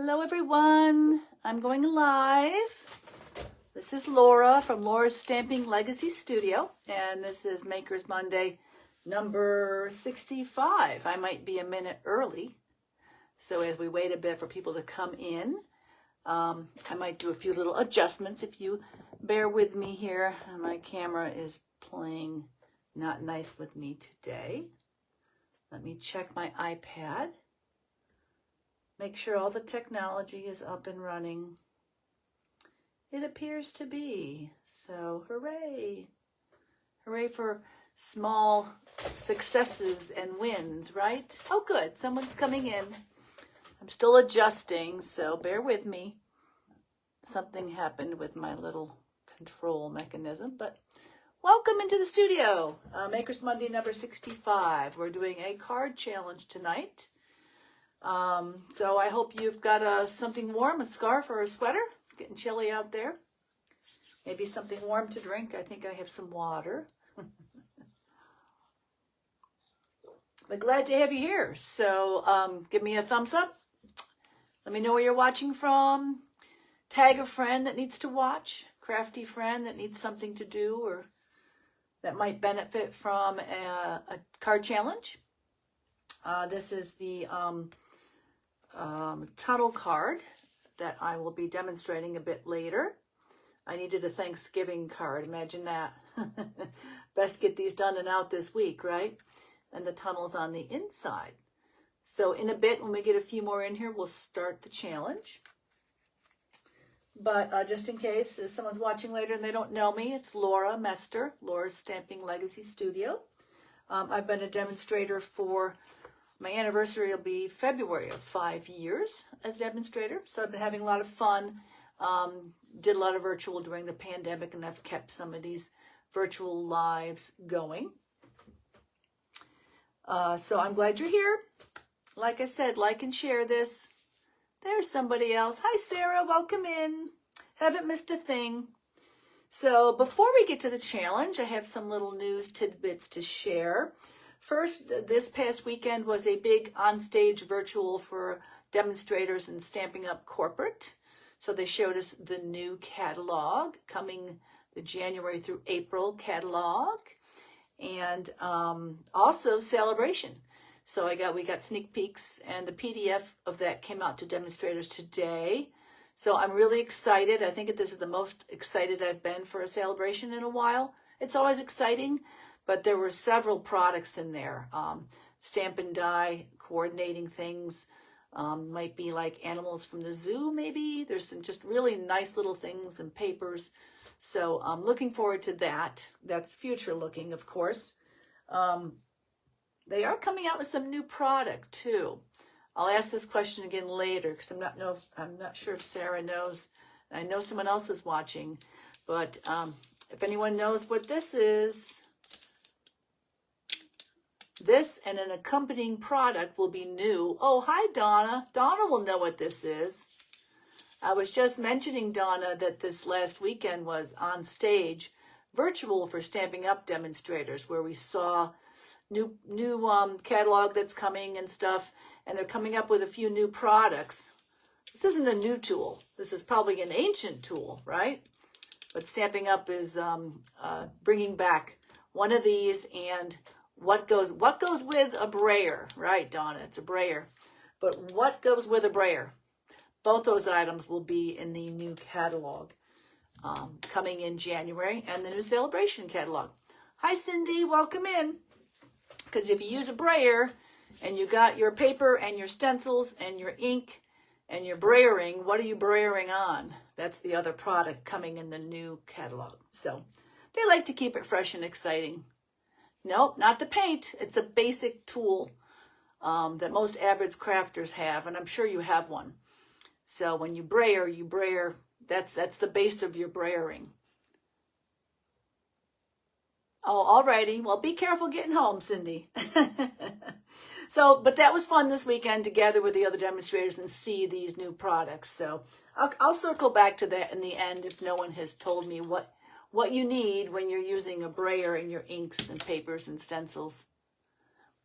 Hello everyone, I'm going live. This is Laura from Laura's Stamping Legacy Studio, and this is Makers Monday number 65. I might be a minute early, so as we wait a bit for people to come in, I might do a few little adjustments if you bear with me here. My camera is playing not nice with me today. Let me check my iPad. Make sure all the technology is up and running. It appears to be. So hooray. Hooray for small successes and wins, right? Oh, good. Someone's coming in. I'm still adjusting, so bear with me. Something happened with my little control mechanism, but welcome into the studio. Makers Monday number 65. We're doing a card challenge tonight. So I hope you've got something warm, a scarf or a sweater. It's getting chilly out there. Maybe something warm to drink. I think I have some water. But glad to have you here. So give me a thumbs up. Let me know where you're watching from. Tag a friend that needs to watch. Crafty friend that needs something to do or that might benefit from a card challenge. This is the tunnel card that I will be demonstrating a bit later. I needed a Thanksgiving card. Imagine that. Best get these done and out this week, right? And the tunnel's on the inside. So in a bit, when we get a few more in here, we'll start the challenge. But just in case if someone's watching later and they don't know me, it's Laura Mester, Laura's Stamping Legacy Studio. I've been a demonstrator for, my anniversary will be February of 5 years as a demonstrator. So I've been having a lot of fun. Did a lot of virtual during the pandemic, and I've kept some of these virtual lives going. So I'm glad you're here. Like I said, like and share this. There's somebody else. Hi, Sarah. Welcome in. Haven't missed a thing. So before we get to the challenge, I have some little news tidbits to share. First, this past weekend was a big onstage virtual for demonstrators and Stampin' Up! Corporate. So they showed us the new catalog, coming the January through April catalog, and also Celebration. So we got sneak peeks, and the PDF of that came out to demonstrators today. So I'm really excited. I think this is the most excited I've been for a celebration in a while. It's always exciting, but there were several products in there. Stampin' Die, coordinating things. Might be like animals from the zoo, maybe. There's some just really nice little things and papers. So I'm looking forward to that. That's future looking, of course. They are coming out with some new product too. I'll ask this question again later because I'm not sure if Sarah knows. I know someone else is watching, but if anyone knows what this is, this and an accompanying product will be new. Oh, hi, Donna. Donna will know what this is. I was just mentioning, Donna, that this last weekend was on stage, virtual for Stampin' Up! Demonstrators, where we saw new catalog that's coming and stuff, and they're coming up with a few new products. This isn't a new tool. This is probably an ancient tool, right? But Stampin' Up! Is bringing back one of these, and what goes with a brayer, right, Donna? It's a brayer. But what goes with a brayer? Both those items will be in the new catalog coming in January, and the new Celebration catalog. Hi, Cindy. Welcome in. Because if you use a brayer and you got your paper and your stencils and your ink and your brayering, what are you brayering on? That's the other product coming in the new catalog. So they like to keep it fresh and exciting. Nope, not the paint. It's a basic tool that most average crafters have, and I'm sure you have one. So when you brayer, that's the base of your brayering. Oh, alrighty. Well, be careful getting home, Cindy. But that was fun this weekend to gather with the other demonstrators and see these new products. So I'll circle back to that in the end if no one has told me what you need when you're using a brayer in your inks and papers and stencils.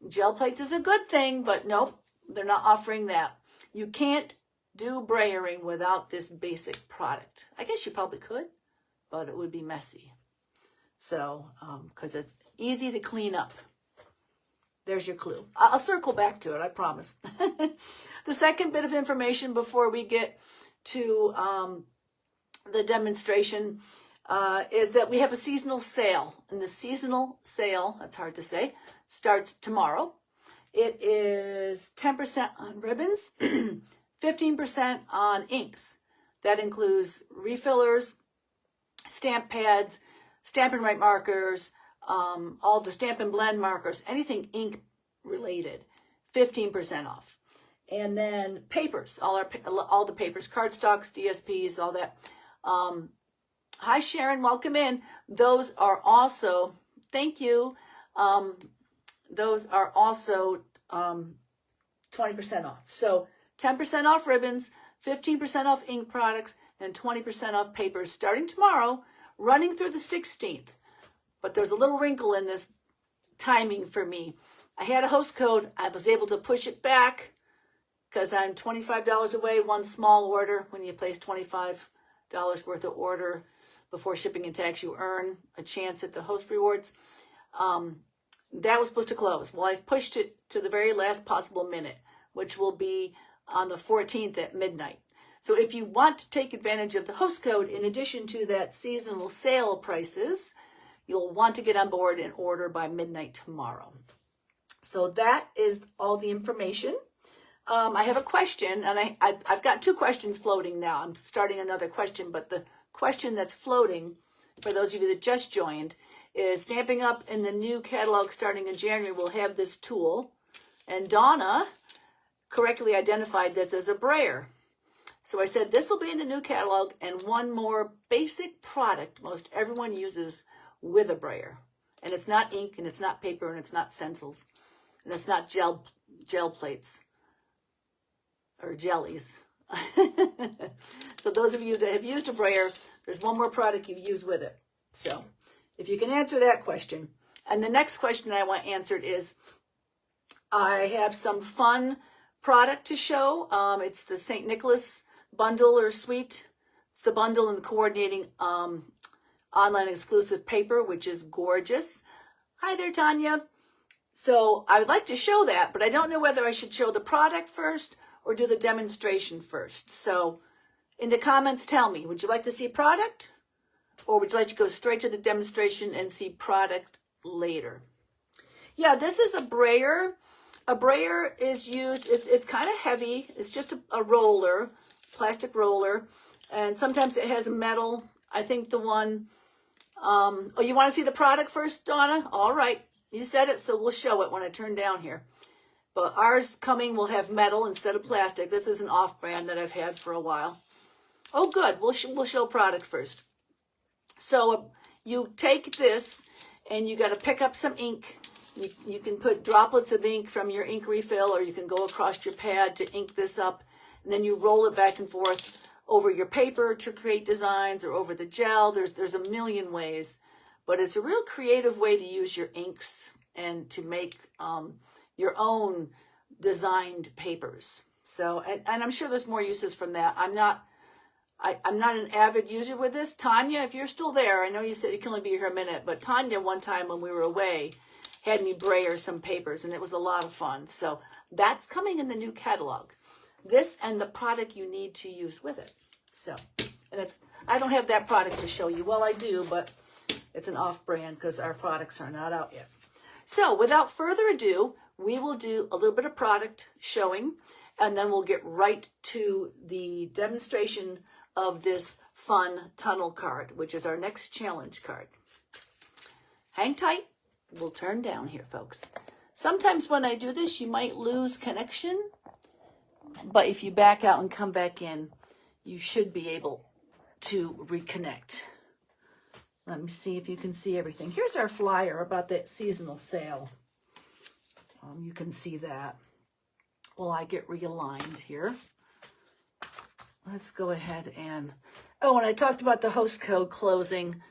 Gel plates is a good thing, but nope, they're not offering that. You can't do brayering without this basic product. I guess you probably could, but it would be messy. So, because it's easy to clean up. There's your clue. I'll circle back to it, I promise. The second bit of information before we get to the demonstration is that we have a seasonal sale. And the seasonal sale, that's hard to say, starts tomorrow. It is 10% on ribbons, 15% on inks. That includes refillers, stamp pads, Stampin' Right markers, all the Stampin' Blend markers, anything ink related, 15% off. And then papers, all the papers, cardstocks, DSPs, all that. Hi Sharon, welcome in. Those are also, thank you. Those are also 20% off. So 10% off ribbons, 15% off ink products, and 20% off papers starting tomorrow, running through the 16th. But there's a little wrinkle in this timing for me. I had a host code. I was able to push it back because I'm $25 away, one small order. When you place $25 worth of order before shipping and tax, you earn a chance at the host rewards. That was supposed to close. Well, I've pushed it to the very last possible minute, which will be on the 14th at midnight. So if you want to take advantage of the host code, in addition to that seasonal sale prices, you'll want to get on board and order by midnight tomorrow. So that is all the information. I have a question, and I've got two questions floating now. I'm starting another question, but the question that's floating, for those of you that just joined, is Stamping Up in the new catalog starting in January will have this tool. And Donna correctly identified this as a brayer. So I said this will be in the new catalog, and one more basic product most everyone uses with a brayer. And it's not ink, and it's not paper, and it's not stencils, and it's not gel plates or jellies. So those of you that have used a brayer, there's one more product you use with it. So if you can answer that question. And the next question I want answered is, I have some fun product to show. It's the St. Nicholas bundle or suite. It's the bundle and the coordinating online exclusive paper, which is gorgeous. Hi there, Tanya. So I would like to show that, but I don't know whether I should show the product first or do the demonstration first. So in the comments, tell me, would you like to see product, or would you like to go straight to the demonstration and see product later? Yeah, this is a brayer. A brayer is used, it's kind of heavy. It's just a roller, plastic roller. And sometimes it has a metal. I think the one, oh, you want to see the product first, Donna? All right, you said it, so we'll show it when I turn down here. But ours coming will have metal instead of plastic. This is an off-brand that I've had for a while. Oh, good, we'll show product first. So you take this and you got to pick up some ink. You can put droplets of ink from your ink refill, or you can go across your pad to ink this up, and then you roll it back and forth over your paper to create designs, or over the gel. There's a million ways, but it's a real creative way to use your inks and to make your own designed papers. So, and I'm sure there's more uses from that. I'm not an avid user with this. Tanya, if you're still there, I know you said you can only be here a minute, but Tanya, one time when we were away, had me brayer some papers, and it was a lot of fun. So that's coming in the new catalog. This and the product you need to use with it. So, and I don't have that product to show you. Well, I do, but it's an off-brand because our products are not out yet. So without further ado, we will do a little bit of product showing, and then we'll get right to the demonstration of this fun tunnel card, which is our next challenge card. Hang tight. We'll turn down here, folks. Sometimes when I do this, you might lose connection, but if you back out and come back in, you should be able to reconnect. Let me see if you can see everything. Here's our flyer about that seasonal sale. You can see that. Well, I get realigned here. Let's go ahead and, oh, and I talked about the host code closing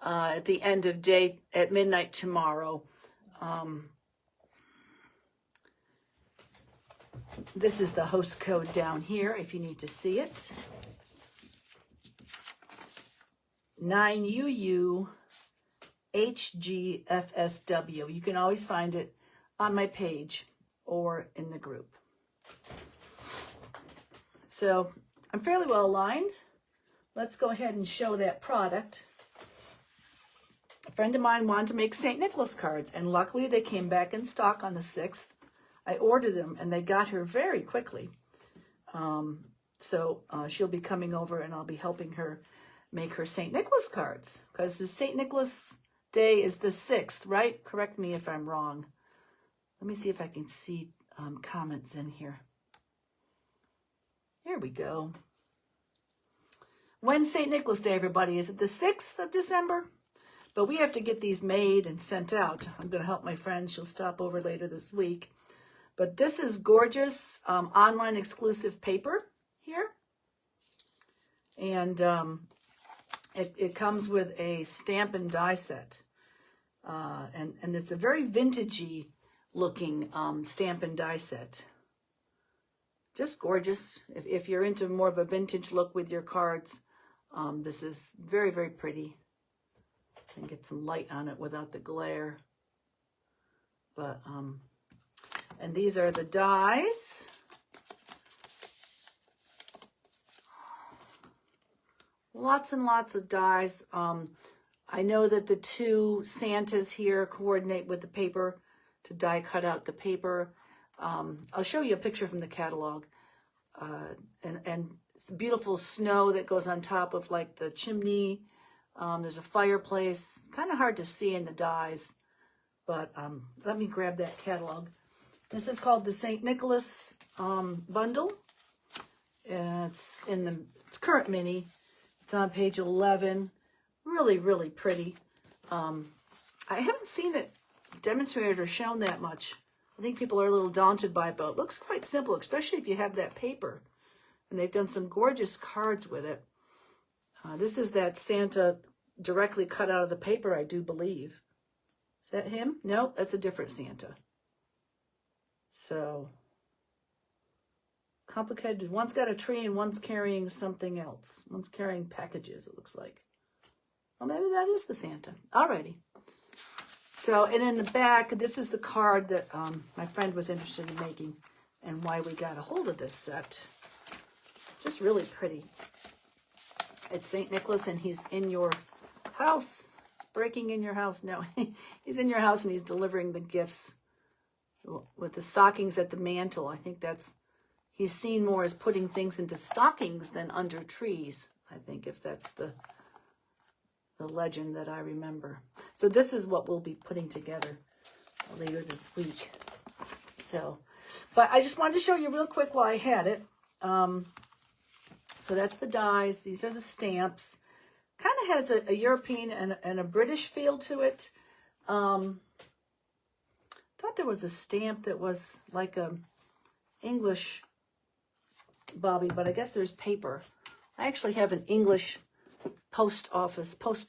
at the end of day at midnight tomorrow. This is the host code down here if you need to see it. 9UU HGFSW. You can always find it on my page or in the group. So I'm fairly well aligned. Let's go ahead and show that product. A friend of mine wanted to make St. Nicholas cards, and luckily they came back in stock on the 6th. I ordered them, and they got here very quickly. So she'll be coming over, and I'll be helping her make her St. Nicholas cards, because the St. Nicholas Day is the 6th, right? Correct me if I'm wrong. Let me see if I can see comments in here. There we go. When's St. Nicholas Day, everybody? Is it the 6th of December? But we have to get these made and sent out. I'm going to help my friend. She'll stop over later this week. But this is gorgeous online exclusive paper here. And it comes with a Stampin' die set. And it's a very vintagey looking Stampin' die set. Just gorgeous. If you're into more of a vintage look with your cards, this is very, very pretty. And get some light on it without the glare. But, and these are the dies. Lots and lots of dies. I know that the two Santas here coordinate with the paper to die cut out the paper. I'll show you a picture from the catalog. And it's the beautiful snow that goes on top of like the chimney. There's a fireplace. Kind of hard to see in the dies, but let me grab that catalog. This is called the St. Nicholas bundle. It's in the current mini. It's on page 11. Really, really pretty. I haven't seen it demonstrated or shown that much. I think people are a little daunted by it, but it looks quite simple, especially if you have that paper. And they've done some gorgeous cards with it. This is that Santa directly cut out of the paper, I do believe. Is that him? No, that's a different Santa. So, it's complicated. One's got a tree and one's carrying something else. One's carrying packages, it looks like. Well, maybe that is the Santa. Alrighty. So, and in the back, this is the card that my friend was interested in making and why we got a hold of this set. Just really pretty. It's St. Nicholas and he's in your house. He's breaking in your house. No, he's in your house and he's delivering the gifts with the stockings at the mantle. I think he's seen more as putting things into stockings than under trees. I think if that's the legend that I remember. So this is what we'll be putting together later this week. So, but I just wanted to show you real quick while I had it. So that's the dies. These are the stamps. Kind of has a European and a British feel to it. Thought there was a stamp that was like a English Bobby, but I guess there's paper. I actually have an English post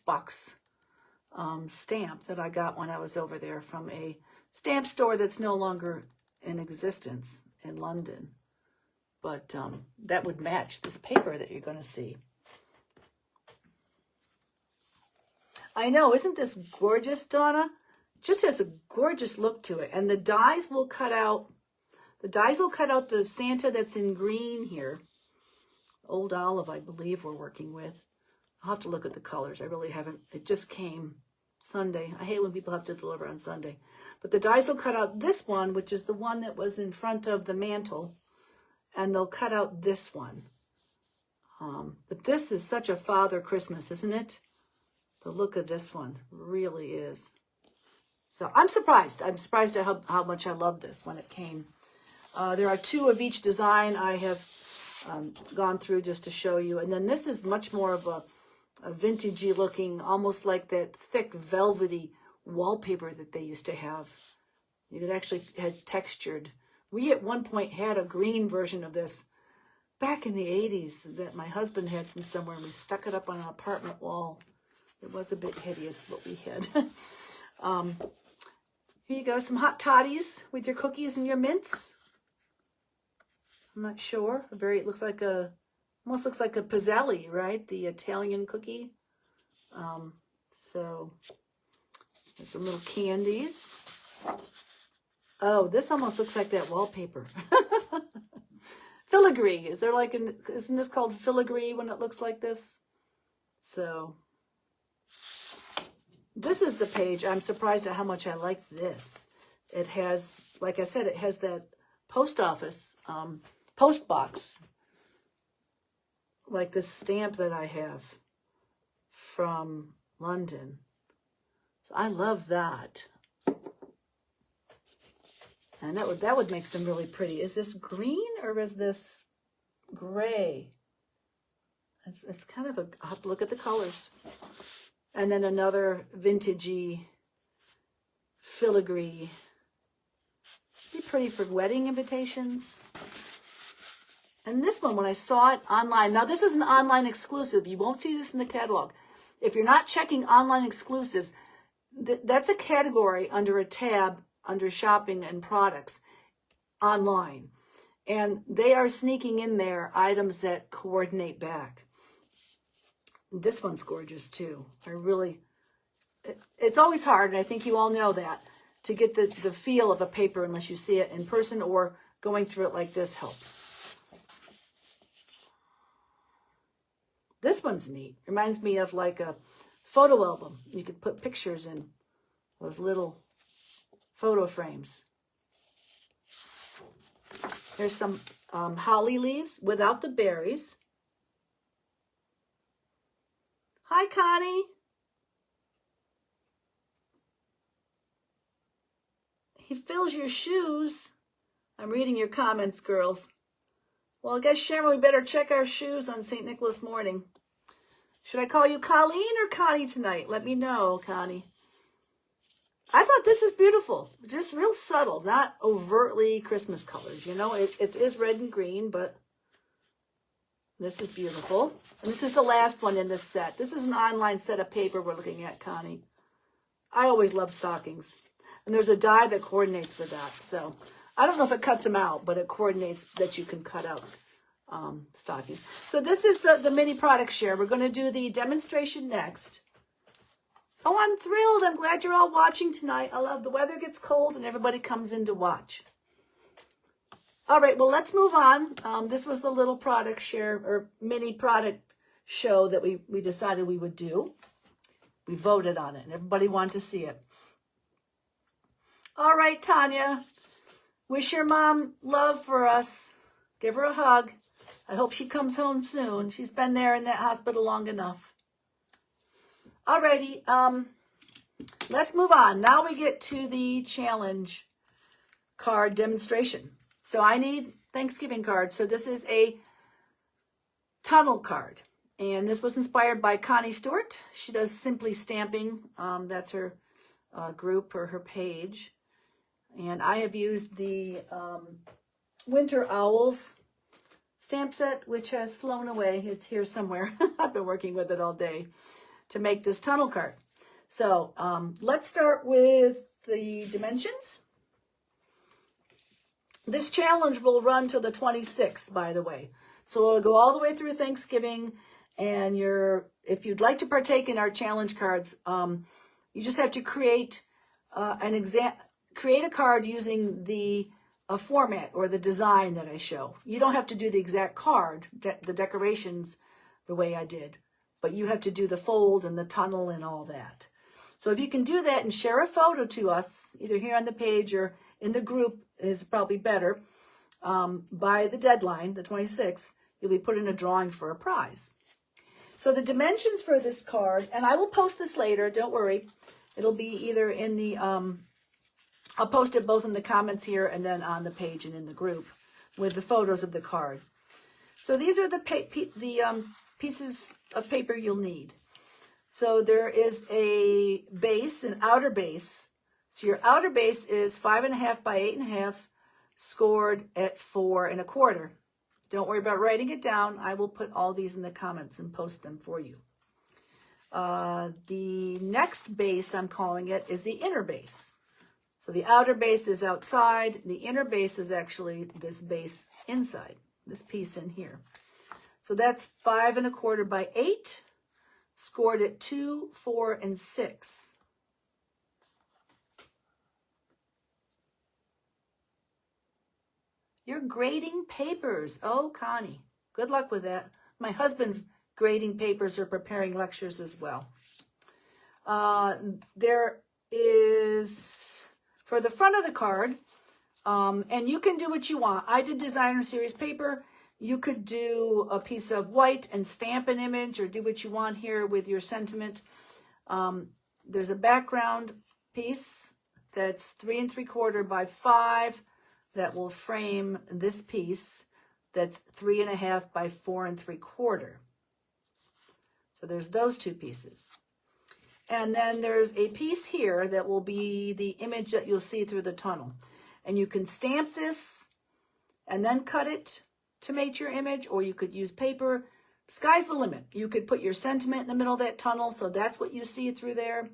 box stamp that I got when I was over there from a stamp store that's no longer in existence in London. But that would match this paper that you're going to see. I know, isn't this gorgeous, Donna? Just has a gorgeous look to it. And the dies will cut out the Santa that's in green here. Old Olive, I believe we're working with. I'll have to look at the colors. I really haven't. It just came Sunday. I hate when people have to deliver on Sunday. But the dies will cut out this one, which is the one that was in front of the mantle. And they'll cut out this one. But this is such a Father Christmas, isn't it? The look of this one really is. So I'm surprised. I'm surprised at how much I love this when it came. There are two of each design I have gone through just to show you. And then this is much more of a vintagey looking, almost like that thick velvety wallpaper that they used to have. It actually had textured. We at one point had a green version of this back in the 80s that my husband had from somewhere, and we stuck it up on an apartment wall. It was a bit hideous what we had. Here you go, some hot toddies with your cookies and your mints. I'm not sure. It looks like almost looks like a pizzelli, right? The Italian cookie. So there's some little candies. Oh, this almost looks like that wallpaper. Filigree. Is there like isn't this called filigree when it looks like this? So this is the page. I'm surprised at how much I like this. It has, like I said, it has that post office, post box, like this stamp that I have from London. So I love that. And that would make some really pretty. Is this green or is this gray? It's kind of I'll have to look at the colors. And then another vintagey filigree. Be pretty for wedding invitations. And this one, when I saw it online, now this is an online exclusive. You won't see this in the catalog. If you're not checking online exclusives, that's a category under a tab under shopping and products online. And they are sneaking in there items that coordinate back. This one's gorgeous too. It's always hard, and I think you all know that, to get the feel of a paper unless you see it in person, or going through it like this helps. This one's neat. Reminds me of like a photo album. You could put pictures in those little photo frames. There's some holly leaves without the berries. Hi, Connie. He fills your shoes. I'm reading your comments, girls. Well, I guess, Sharon, we better check our shoes on St. Nicholas morning. Should I call you Colleen or Connie tonight? Let me know, Connie. I thought this is beautiful. Just real subtle, not overtly Christmas colors. You know, it is red and green, but this is beautiful. And this is the last one in this set. This is an online set of paper we're looking at, Connie. I always love stockings. And there's a die that coordinates with that. So I don't know if it cuts them out, but it coordinates that you can cut out stockings. So this is the mini product share. We're going to do the demonstration next. Oh, I'm thrilled. I'm glad you're all watching tonight. I love the weather gets cold and everybody comes in to watch. All right, well, let's move on. This was the little product share or mini product show that we decided we would do. We voted on it and everybody wanted to see it. All right, Tanya, wish your mom love for us. Give her a hug. I hope she comes home soon. She's been there in that hospital long enough. Alrighty, let's move on. Now we get to the challenge card demonstration. So I need Thanksgiving cards. So this is a tunnel card. And this was inspired by Connie Stewart. She does Simply Stamping. That's her group or her page. And I have used the Winter Owls stamp set, which has flown away. It's here somewhere. I've been working with it all day to make this tunnel card. So let's start with the dimensions. This challenge will run till the 26th, by the way. So it'll go all the way through Thanksgiving. And if you'd like to partake in our challenge cards, you just have to create a card using the format or the design that I show. You don't have to do the exact card, the decorations, the way I did. But you have to do the fold and the tunnel and all that. So if you can do that and share a photo to us, either here on the page or in the group is probably better, by the deadline, the 26th, you'll be put in a drawing for a prize. So the dimensions for this card, and I will post this later, don't worry. It'll be either in the, I'll post it both in the comments here and then on the page and in the group with the photos of the card. So these are the pieces of paper you'll need. So there is a base, an outer base. So your outer base is 5.5 by 8.5, scored at 4 1/4. Don't worry about writing it down. I will put all these in the comments and post them for you. The next base, I'm calling it, is the inner base. So the outer base is outside. The inner base is actually this base inside. this piece in here. So that's 5 1/4 by 8, scored at 2, 4, and 6. You're grading papers. Oh, Connie, good luck with that. My husband's grading papers or preparing lectures as well. There is, for the front of the card, and you can do what you want. I did designer series paper. You could do a piece of white and stamp an image or do what you want here with your sentiment. There's a background piece that's 3 3/4 by 5 that will frame this piece that's 3 1/2 by 4 3/4. So there's those two pieces. And then there's a piece here that will be the image that you'll see through the tunnel. And you can stamp this and then cut it to make your image, or you could use paper. Sky's the limit. You could put your sentiment in the middle of that tunnel, so that's what you see through there.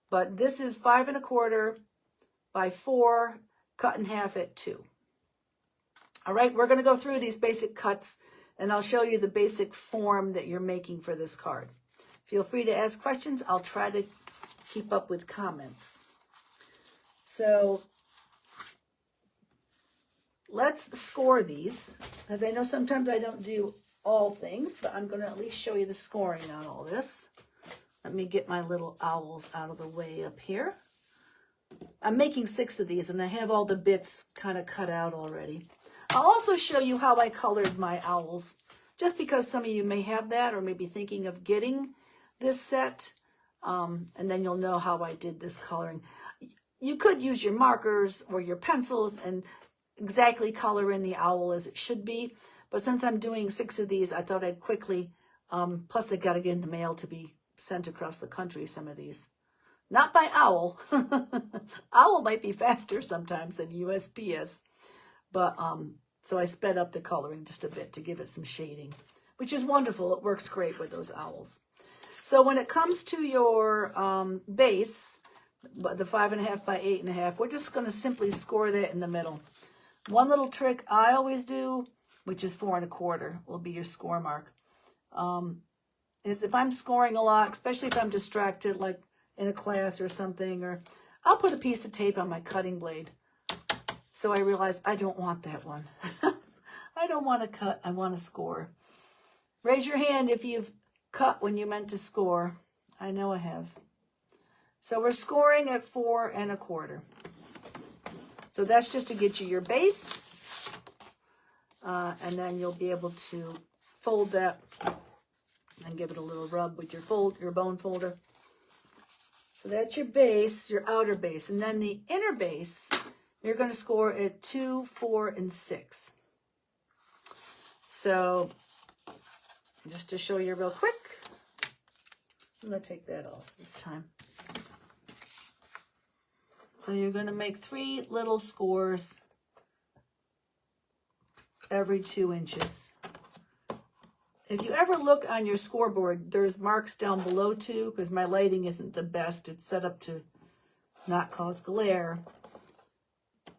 But this is 5 1/4 by 4, cut in half at 2. All right, we're going to go through these basic cuts, and I'll show you the basic form that you're making for this card. Feel free to ask questions. I'll try to keep up with comments. So let's score these, because I know sometimes I don't do all things, but I'm going to at least show you the scoring on all this. Let me get my little owls out of the way up here. I'm making 6 of these, and I have all the bits kind of cut out already. I'll also show you how I colored my owls, just because some of you may have that or may be thinking of getting this set, and then you'll know how I did this coloring. You could use your markers or your pencils and exactly color in the owl as it should be, but since I'm doing 6 of these, I thought I'd quickly, plus they got to get in the mail to be sent across the country, some of these. Not by owl. Owl might be faster sometimes than USPS, but so I sped up the coloring just a bit to give it some shading, which is wonderful. It works great with those owls. So when it comes to your base, the 5 1/2 by 8 1/2, we're just going to simply score that in the middle. One little trick I always do, which is 4 1/4, will be your score mark, is if I'm scoring a lot, especially if I'm distracted, like in a class or something, or I'll put a piece of tape on my cutting blade. So I realize I don't want that one. I don't want to cut, I want to score. Raise your hand if you've cut when you meant to score. I know I have. So we're scoring at 4 1/4. So that's just to get you your base. And then you'll be able to fold that and give it a little rub with your bone folder. So that's your base, your outer base. And then the inner base, you're going to score at 2, 4, and 6. So just to show you real quick, I'm going to take that off this time. So you're going to make 3 little scores every 2 inches. If you ever look on your scoreboard, there's marks down below too, because my lighting isn't the best. It's set up to not cause glare.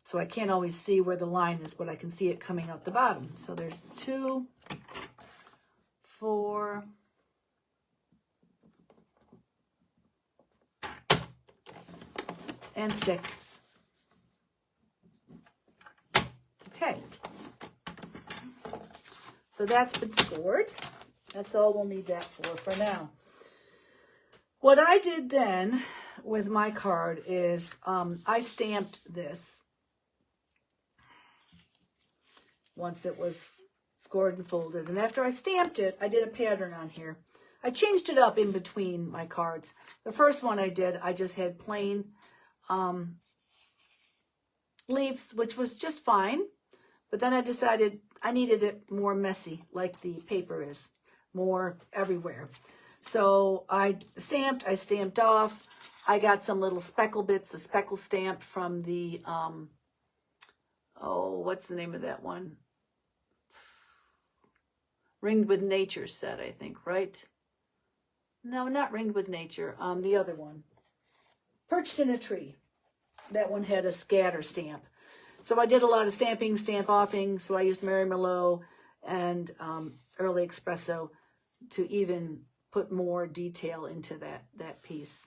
So I can't always see where the line is, but I can see it coming out the bottom. So there's 2, 4, and 6. Okay. So that's been scored. That's all we'll need that for now. What I did then with my card is I stamped this once it was scored and folded. And after I stamped it, I did a pattern on here. I changed it up in between my cards. The first one I did, I just had plain leaves, which was just fine. But then I decided I needed it more messy, like the paper is, more everywhere. So I stamped off. I got some little speckle bits, a speckle stamp from the, what's the name of that one? Ringed with Nature set, I think, right? No, not Ringed with Nature. The other one. Perched in a Tree. That one had a scatter stamp. So I did a lot of stamping, stamp offing. So I used Mary Merlot and early espresso to even put more detail into that piece.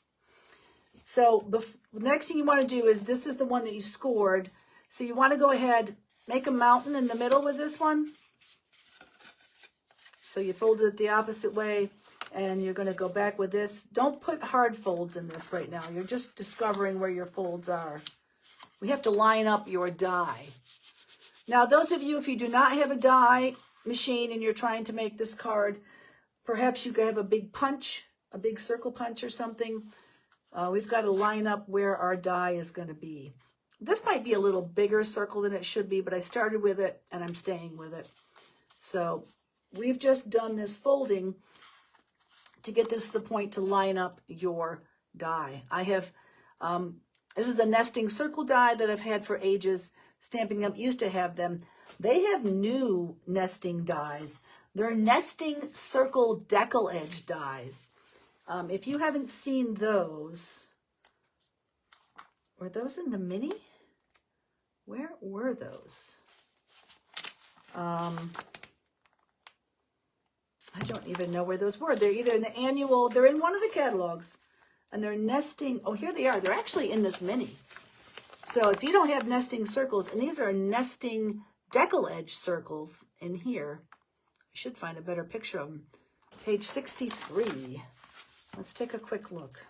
So next thing you want to do is, this is the one that you scored. So you want to go ahead, make a mountain in the middle with this one. So you fold it the opposite way, and you're going to go back with this. Don't put hard folds in this right now. You're just discovering where your folds are. We have to line up your die. Now, those of you, if you do not have a die machine and you're trying to make this card, perhaps you could have a big punch, a big circle punch or something. We've got to line up where our die is going to be. This might be a little bigger circle than it should be, but I started with it and I'm staying with it. So we've just done this folding to get this to the point to line up your die. I have, this is a nesting circle die that I've had for ages. Stampin' Up used to have them. They have new nesting dies. They're nesting circle decal edge dies. If you haven't seen those, were those in the mini? Where were those? I don't even know where those were. They're either in the annual, they're in one of the catalogs, and they're nesting. Oh, here they are. They're actually in this mini. So if you don't have nesting circles, and these are nesting decal edge circles in here, I should find a better picture of them. Page 63. Let's take a quick look.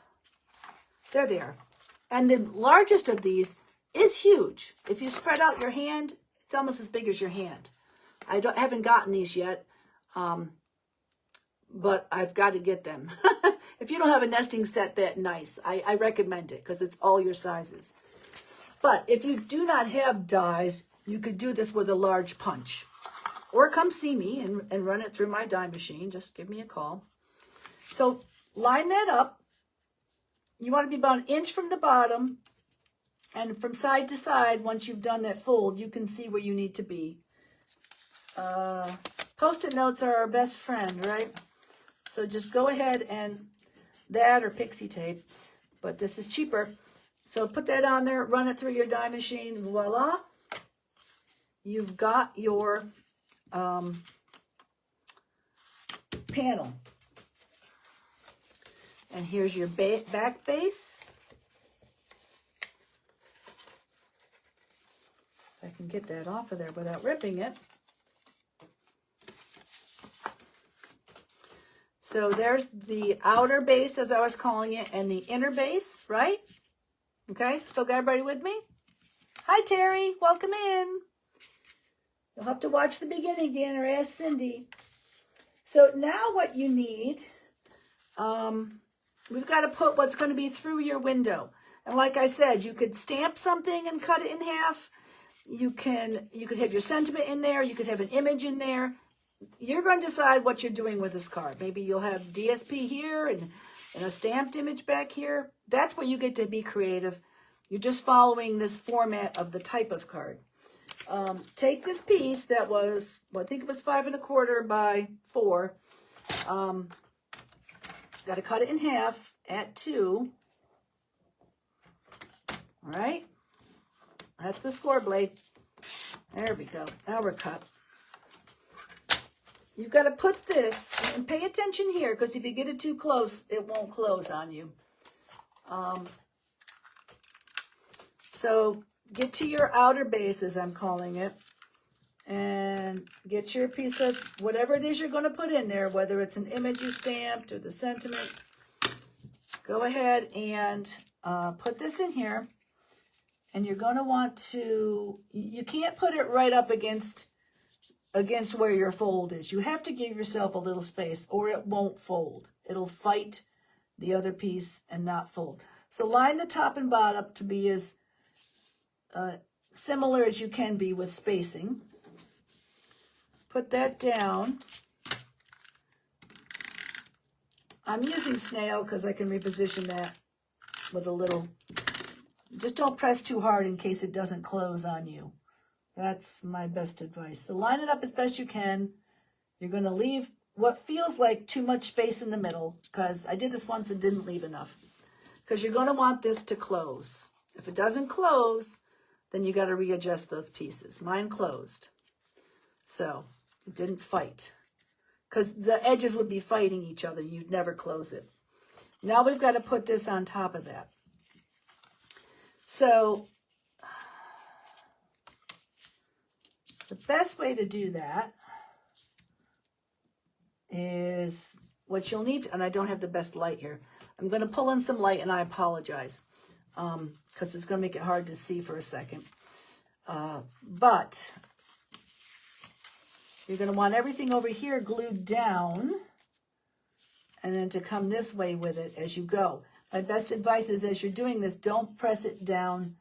There they are. And the largest of these is huge. If you spread out your hand, it's almost as big as your hand. I haven't gotten these yet, but I've got to get them. If you don't have a nesting set that nice, I recommend it because it's all your sizes. But if you do not have dies, you could do this with a large punch. Or come see me and run it through my die machine. Just give me a call. So line that up. You want to be about 1 inch from the bottom. And from side to side, once you've done that fold, you can see where you need to be. Post-it notes are our best friend, right? So just go ahead and that or pixie tape. But this is cheaper. So put that on there, run it through your die machine, voila. You've got your panel. And here's your back base. If I can get that off of there without ripping it. So there's the outer base, as I was calling it, and the inner base, right? Okay, still got everybody with me? Hi, Terry. Welcome in. You'll have to watch the beginning again or ask Cindy. So now what you need, we've got to put what's going to be through your window. And like I said, you could stamp something and cut it in half. You could have your sentiment in there. You could have an image in there. You're going to decide what you're doing with this card. Maybe you'll have DSP here and a stamped image back here. That's where you get to be creative. You're just following this format of the type of card. Take this piece that was, well, I think it was 5 1/4 by 4. Got to cut it in half at 2. All right. That's the score blade. There we go. Now we're cut. You've got to put this, and pay attention here, because if you get it too close, it won't close on you. So get to your outer base, as I'm calling it, and get your piece of whatever it is you're going to put in there, whether it's an image you stamped or the sentiment. Go ahead and put this in here, and you're going to want to, you can't put it right up against where your fold is. You have to give yourself a little space or it won't fold. It'll fight the other piece and not fold. So line the top and bottom to be as similar as you can be with spacing. Put that down. I'm using snail because I can reposition that with a little. Just don't press too hard in case it doesn't close on you. That's my best advice. So line it up as best you can. You're going to leave what feels like too much space in the middle, because I did this once and didn't leave enough. Because you're going to want this to close. If it doesn't close, then you got to readjust those pieces. Mine closed. So It didn't fight. Because the edges would be fighting each other. You'd never close it. Now we've got to put this on top of that. So the best way to do that is what you'll need, and I don't have the best light here. I'm going to pull in some light, and I apologize because it's going to make it hard to see for a second. But you're going to want everything over here glued down and then to come this way with it as you go. My best advice is as you're doing this, don't press it down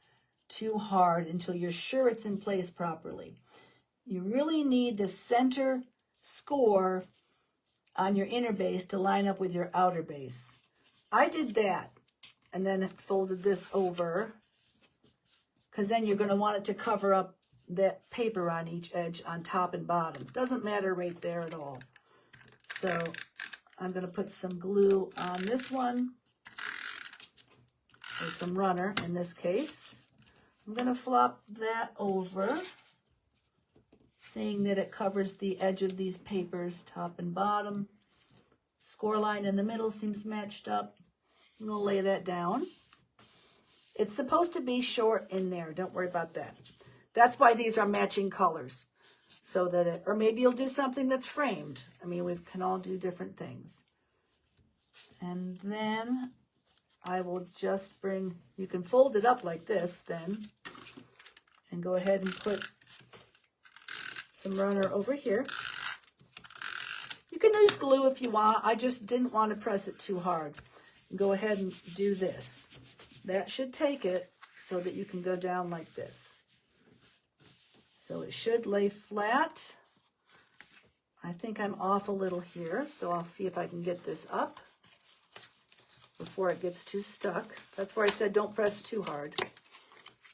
too hard until you're sure it's in place properly. You really need the center score on your inner base to line up with your outer base. I did that and then folded this over because then you're going to want it to cover up that paper on each edge on top and bottom. Doesn't matter right there at all. So I'm going to put some glue on this one, or some runner in this case. I'm going to flop that over, seeing that it covers the edge of these papers, top and bottom. Score line in the middle seems matched up. I'm going to lay that down. It's supposed to be short in there. Don't worry about that. That's why these are matching colors. So that it, or maybe you'll do something that's framed. I mean, we can all do different things. And then I will just bring, you can fold it up like this then, and go ahead and put some runner over here. You can use glue if you want. I just didn't want to press it too hard. Go ahead and do this. That should take it so that you can go down like this. So it should lay flat. I think I'm off a little here, so I'll see if I can get this up before it gets too stuck. That's where I said don't press too hard.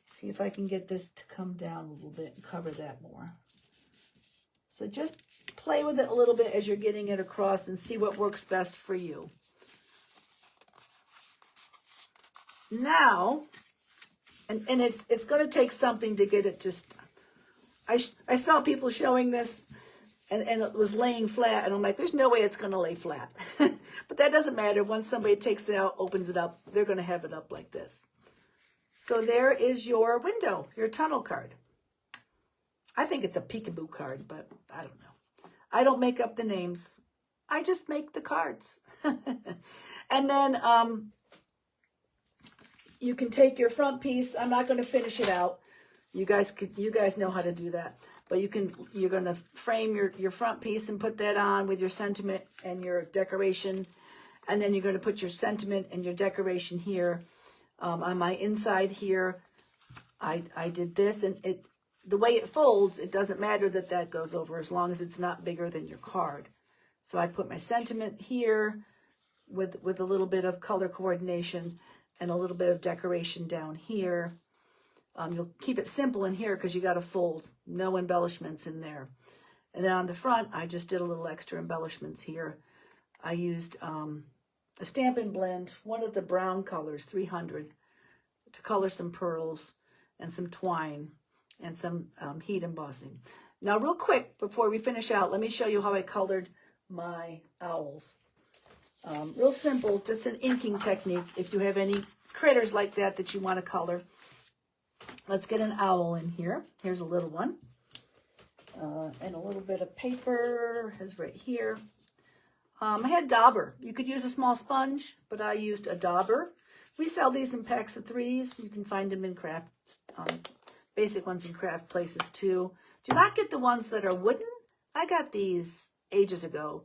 See if I can get this to come down a little bit and cover that more. So just play with it a little bit as you're getting it across and see what works best for you. Now, and it's going to take something to get it to, I saw people showing this and it was laying flat, and I'm like, there's no way it's going to lay flat. But that doesn't matter. Once somebody takes it out, opens it up, they're going to have it up like this. So there is your window, your tunnel card. I think it's a peekaboo card, but I don't know. I don't make up the names. I just make the cards. And then you can take your front piece. I'm not going to finish it out. You guys know how to do that. But you're going to frame your front piece and put that on with your sentiment and your decoration. And then you're going to put your sentiment and your decoration here. On my inside here, I did this, and the way it folds, it doesn't matter that goes over as long as it's not bigger than your card. So I put my sentiment here with a little bit of color coordination and a little bit of decoration down here. You'll keep it simple in here because you got to fold. No embellishments in there. And then on the front, I just did a little extra embellishments here. I used a Stampin' blend, one of the brown colors, 300, to color some pearls and some twine and some heat embossing. Now, real quick, before we finish out, let me show you how I colored my owls. Real simple, just an inking technique. If you have any critters like that you want to color. Let's get an owl in here. Here's a little one. And a little bit of paper is right here. I had dauber. You could use a small sponge, but I used a dauber. We sell these in packs of 3s. You can find them in craft, basic ones in craft places too. Do not get the ones that are wooden. I got these ages ago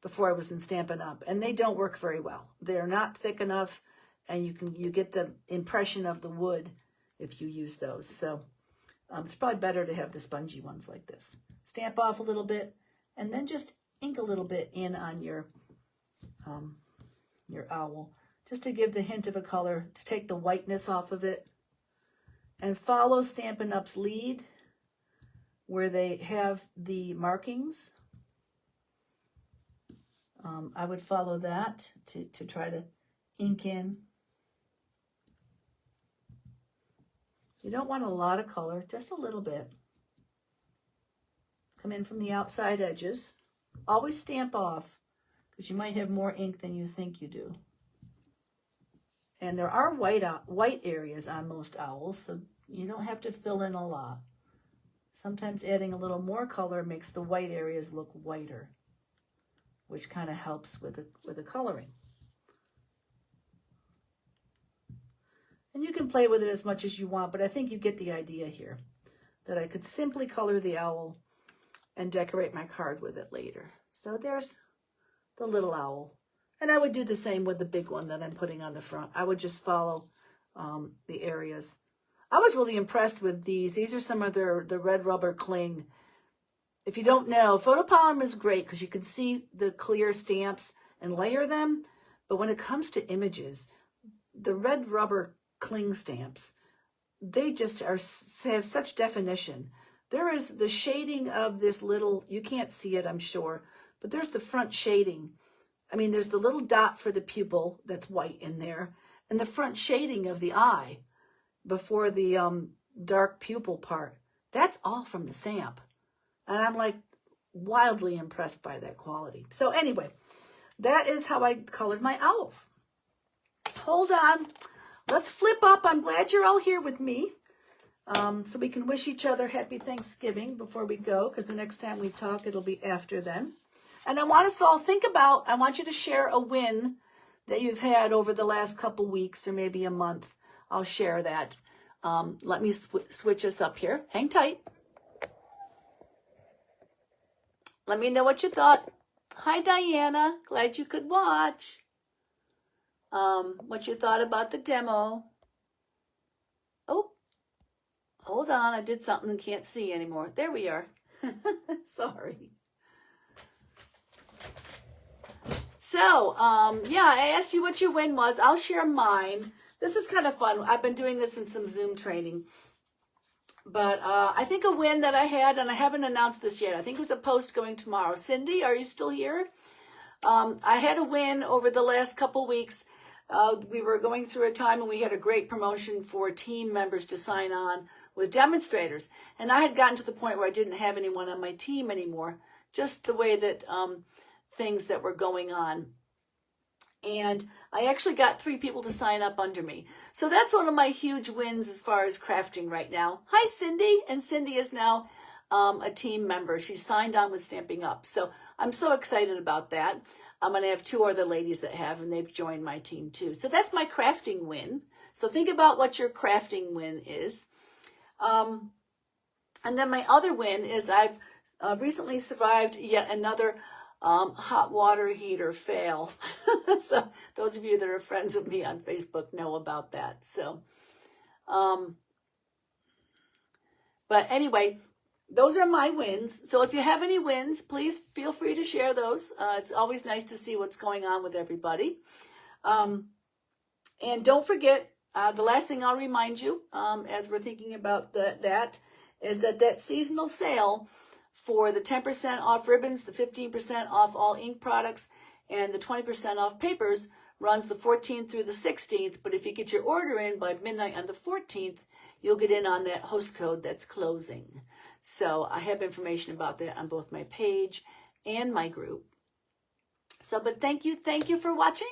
before I was in Stampin' Up, and they don't work very well. They're not thick enough, and you get the impression of the wood if you use those. So it's probably better to have the spongy ones like this. Stamp off a little bit, and then just ink a little bit in on your owl, just to give the hint of a color, to take the whiteness off of it. And follow Stampin' Up's lead where they have the markings. I would follow that to try to ink in. You don't want a lot of color, just a little bit. Come in from the outside edges. Always stamp off, because you might have more ink than you think you do. And there are white areas on most owls, so you don't have to fill in a lot. Sometimes adding a little more color makes the white areas look whiter, which kind of helps with the coloring. And you can play with it as much as you want, but I think you get the idea here, that I could simply color the owl and decorate my card with it later. So there's the little owl. And I would do the same with the big one that I'm putting on the front. I would just follow the areas. I was really impressed with these. These are some of the red rubber cling. If you don't know, photopolymer is great because you can see the clear stamps and layer them. But when it comes to images, the red rubber cling stamps, they just have such definition. There is the shading of this little, you can't see it, I'm sure, but there's the front shading. I mean, there's the little dot for the pupil that's white in there, and the front shading of the eye before the dark pupil part. That's all from the stamp. And I'm like wildly impressed by that quality. So anyway, that is how I colored my owls. Hold on. Let's flip up. I'm glad you're all here with me. So we can wish each other happy Thanksgiving before we go, because the next time we talk, it'll be after then. And I want us all I want you to share a win that you've had over the last couple weeks or maybe a month. I'll share that. Let me switch us up here. Hang tight. Let me know what you thought. Hi, Diana. Glad you could watch. What you thought about the demo. Oh, hold on. I did something and can't see anymore. There we are. Sorry. So, yeah, I asked you what your win was. I'll share mine. This is kind of fun. I've been doing this in some Zoom training. But I think a win that I had, and I haven't announced this yet. I think it was a post going tomorrow. Cindy, are you still here? I had a win over the last couple weeks. We were going through a time and we had a great promotion for team members to sign on with demonstrators. And I had gotten to the point where I didn't have anyone on my team anymore. Just the way that things that were going on. And I actually got 3 people to sign up under me. So that's one of my huge wins as far as crafting right now. Hi, Cindy. And Cindy is now a team member. She signed on with Stamping Up. So I'm so excited about that. I'm going to have 2 other ladies that have, and they've joined my team too. So that's my crafting win. So think about what your crafting win is. And then my other win is I've recently survived yet another hot water heater fail. So those of you that are friends with me on Facebook know about that. So, but anyway, those are my wins. So if you have any wins, please feel free to share those. It's always nice to see what's going on with everybody. And don't forget, the last thing I'll remind you, as we're thinking about that, is that seasonal sale for the 10% off ribbons, the 15% off all ink products, and the 20% off papers runs the 14th through the 16th. But if you get your order in by midnight on the 14th, you'll get in on that host code that's closing. So I have information about that on both my page and my group. So, but thank you for watching.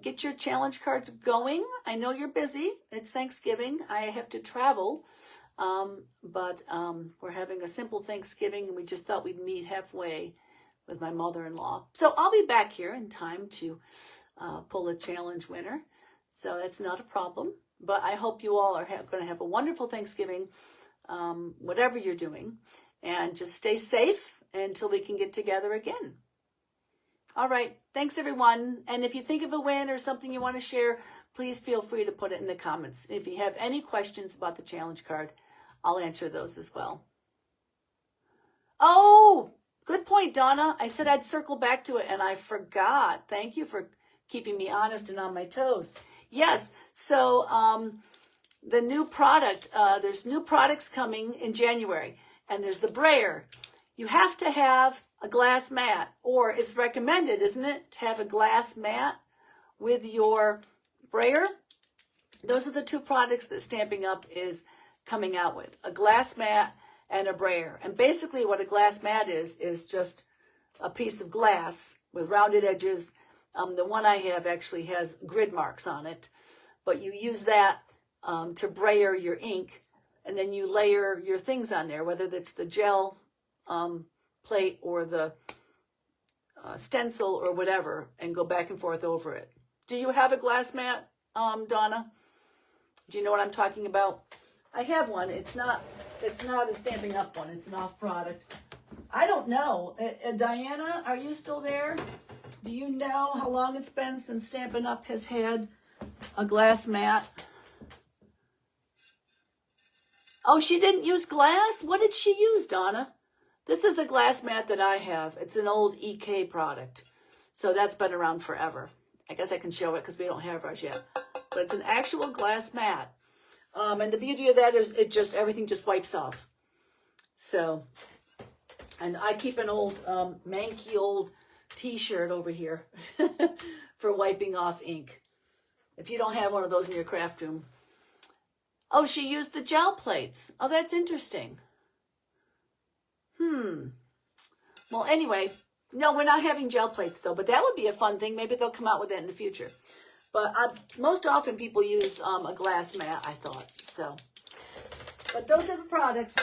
Get your challenge cards going. I know you're busy. It's Thanksgiving. I have to travel. But we're having a simple Thanksgiving, and we just thought we'd meet halfway with my mother-in-law. So I'll be back here in time to pull a challenge winner. So that's not a problem. But I hope you all are going to have a wonderful Thanksgiving, whatever you're doing. And just stay safe until we can get together again. All right. Thanks, everyone. And if you think of a win or something you want to share, please feel free to put it in the comments. If you have any questions about the challenge card, I'll answer those as well. Oh, good point, Donna. I said I'd circle back to it, and I forgot. Thank you for keeping me honest and on my toes. Yes, so the new product, there's new products coming in January, and there's the brayer. You have to have a glass mat, or it's recommended, isn't it, to have a glass mat with your brayer. Those are the 2 products that Stamping Up is coming out with, a glass mat and a brayer. And basically what a glass mat is just a piece of glass with rounded edges. The one I have actually has grid marks on it, but you use that to brayer your ink, and then you layer your things on there, whether that's the gel plate or the stencil or whatever, and go back and forth over it. Do you have a glass mat, Donna? Do you know what I'm talking about? I have one. It's not a Stampin' Up one. It's an off product. I don't know. Diana, are you still there? Do you know how long it's been since Stampin' Up has had a glass mat? Oh, she didn't use glass? What did she use, Donna? This is a glass mat that I have. It's an old EK product. So that's been around forever. I guess I can show it because we don't have ours yet. But it's an actual glass mat. And the beauty of that is everything just wipes off. So, and I keep an old, manky old t-shirt over here for wiping off ink. If you don't have one of those in your craft room. Oh, she used the gel plates. Oh, that's interesting. Well, anyway, no, we're not having gel plates though, but that would be a fun thing. Maybe they'll come out with that in the future. But most often people use a glass mat, I thought. So, but those are the products.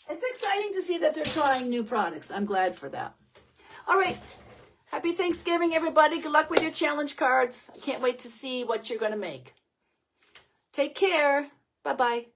It's exciting to see that they're trying new products. I'm glad for that. All right. Happy Thanksgiving, everybody. Good luck with your challenge cards. I can't wait to see what you're going to make. Take care. Bye-bye.